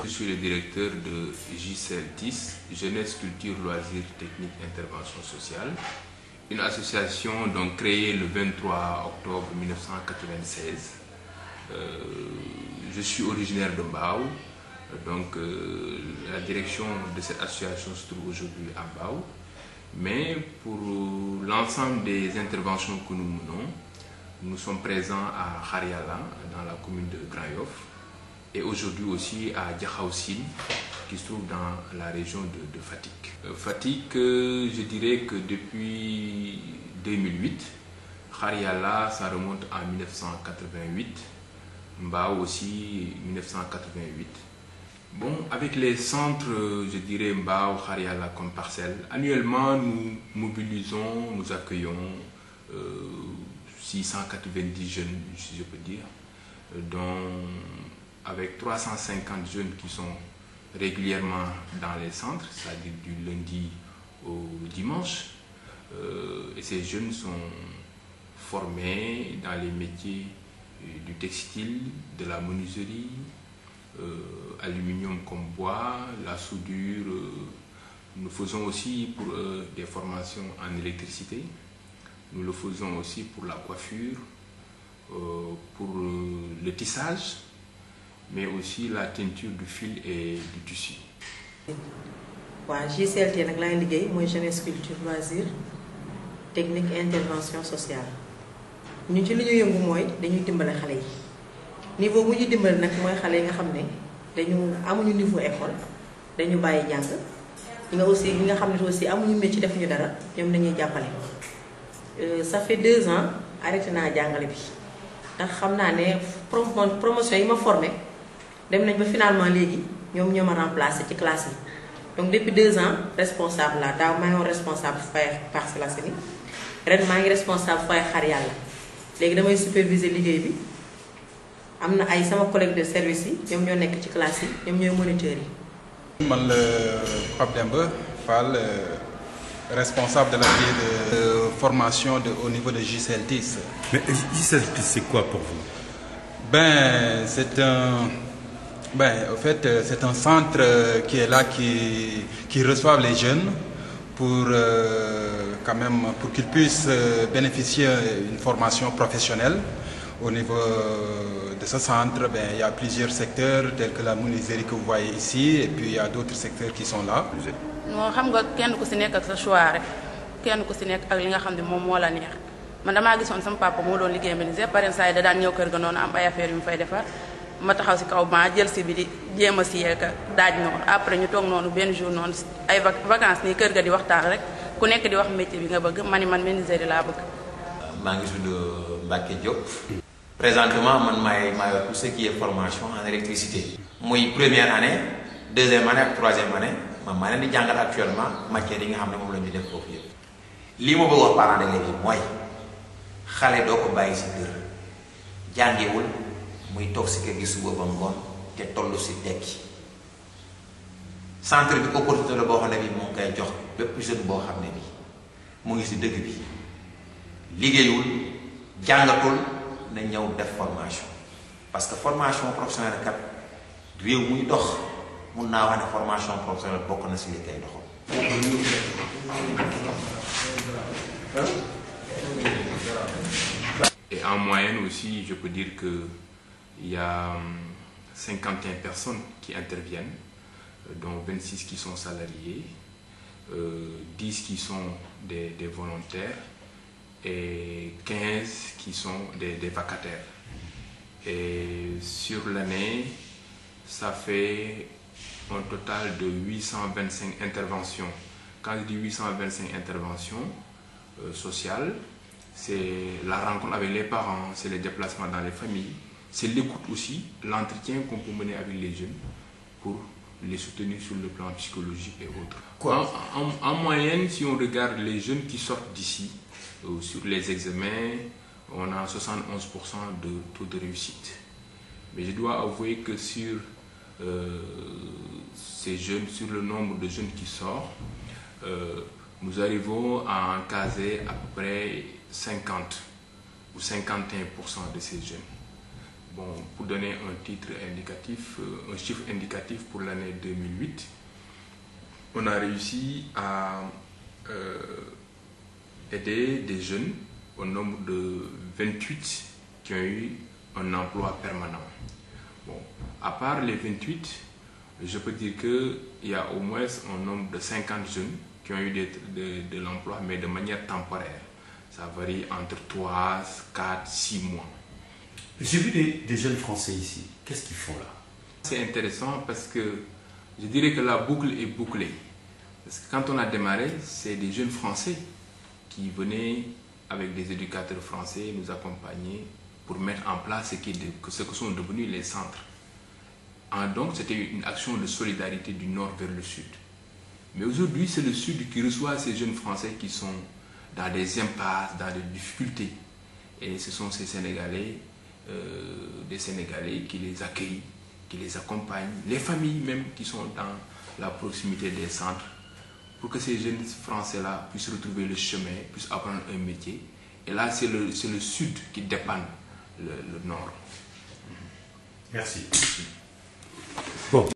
Je suis le directeur de JCLTIS, Jeunesse, Culture, Loisirs, Techniques, Intervention Sociale, une association donc créée le 23 octobre 1996. Je suis originaire de Mbao, donc la direction de cette association se trouve aujourd'hui à Mbao. Mais pour l'ensemble des interventions que nous menons, nous sommes présents à Khariala, dans la commune de Grand Yoff, et aujourd'hui aussi à Diakhaoussine, qui se trouve dans la région de Fatick. Fatick, je dirais que depuis 2008, Khariala, ça remonte à 1988, Mbao aussi 1988. Bon, avec les centres, je dirais Mbao, Khariala comme parcelle, annuellement nous mobilisons, nous accueillons 690 jeunes, si je peux dire, dont avec 350 jeunes qui sont régulièrement dans les centres, c'est-à-dire du lundi au dimanche. Et ces jeunes sont formés dans les métiers du textile, de la menuiserie, aluminium comme bois, la soudure. Nous faisons aussi pour des formations en électricité. Nous le faisons aussi pour la coiffure, pour le tissage, mais aussi la teinture du fil et du tissu. JCLT nag laay liggéey mooy Jeunesse, Culture, Loisirs, Technique, Intervention Sociale. ñu ci li ñu yëngu mooy dañuy dimbale xale yi niveau bu ñuy dimbale nag mooy xale yi nga xam ne dañu amuñu niveau école dañu bàyyi jàng ñi nga aussi ñi nga xam ne aussi amuñu métier defuñu dara ñoom dañuy jàppale. Ça fait 2 ans arrêté naa jàngale bi ndax xam naa ne promotion yi ma formé dem nañ ba finalement léegi ñoom ñoo ma remplacé ci classe yi. Donc depuis 2 ans responsable la daaw maa ngi woon responsable Faye Parcelles Assainies ren maa ngi responsable Faye Khariala léegi damay superviser liggéey bi am na ay sama collègue de service yi ñoom ñoo nekk ci classe yi ñoom ñooy moniteurs yi. Man la Pape Demba Fall, responsable de la grille de formation au niveau de JCLTIS. Mais JCLTIS, c'est quoi pour vous? En fait, c'est un centre qui est là, qui reçoit les jeunes pour quand même pour qu'ils puissent bénéficier d'une formation professionnelle. Au niveau de ce centre, il y a plusieurs secteurs tels que la menuiserie que vous voyez ici, et puis il y a d'autres secteurs qui sont là. Non, xam nga kenn ku ci nekk ak sa choix rek kenn ku ci nekk ak li nga xam ne moom moo la neex man damaa gisoon sama papa moo doon liggéey menuisier pare saa yi da daan ñëw kër ga noonu am ay affaire yu mu fay defar ma taxaw ci kaw ba jël si bi di jéem a siyee ka daaj noonu après ñu toog noonu benn jour noonu ay vacances nii kër ga di waxtaan rek ku nekk di wax métier bi nga bëgg man menuisier laa bëgg. maa ngi tudd Mbacke Diop. Présentement man maay tout ce qui est formation en électricité. muy première année deuxième année ak troisième année. man maa leen di jàngal actuellement matière yi nga xam ne moom la ñu def foofu yëpp lii ma bëgg wax parents d'élèves yi mooy xale doo ko bàyyi si kër jàngewul muy toog si kër gi suba ba ngoon te toll si tekki centre bi opportunité la boo xam ne bi mu ngi koy jox bépp jeune boo xam ne bi mu ngi si dëkk bi liggéeyul jàngatul na ñëw def formation parce que formation professionnelle kat réew muy dox mun naa wax ne formation professionnelle bokk na si li koy doxal. Et en moyenne aussi, je peux dire qu'il y a 51 personnes qui interviennent, dont 26 qui sont salariés, 10 qui sont des volontaires et 15 qui sont des vacataires. Et sur l'année, ça fait un total de 825 interventions. Quand je dis 825 interventions sociales, c'est la rencontre avec les parents, c'est les déplacements dans les familles, c'est l'écoute aussi, l'entretien qu'on peut mener avec les jeunes pour les soutenir sur le plan psychologique et autres. En moyenne, si on regarde les jeunes qui sortent d'ici, sur les examens, on a 71% de taux de réussite. Mais je dois avouer que sur ces jeunes, sur le nombre de jeunes qui sortent, nous arrivons à encaser à peu près 50 ou 51% de ces jeunes. Bon, pour donner un titre indicatif, un chiffre indicatif pour l'année 2008, on a réussi à aider des jeunes au nombre de 28 qui ont eu un emploi permanent. Bon, à part les 28, je peux dire qu'il y a au moins un nombre de 50 jeunes qui ont eu de l'emploi, mais de manière temporaire. Ça varie entre 3, 4, 6 mois. J'ai vu des jeunes Français ici. Qu'est-ce qu'ils font là? C'est intéressant parce que je dirais que la boucle est bouclée. Parce que quand on a démarré, c'est des jeunes Français qui venaient avec des éducateurs français nous accompagner pour mettre en place ce que sont devenus les centres. Donc c'était une action de solidarité du nord vers le sud. Mais aujourd'hui, c'est le sud qui reçoit ces jeunes Français qui sont dans des impasses, dans des difficultés. Et ce sont ces Sénégalais, des Sénégalais qui les accueillent, qui les accompagnent, les familles même qui sont dans la proximité des centres, pour que ces jeunes Français-là puissent retrouver le chemin, puissent apprendre un métier. Et là, c'est le sud qui dépanne le nord. Merci. Bon.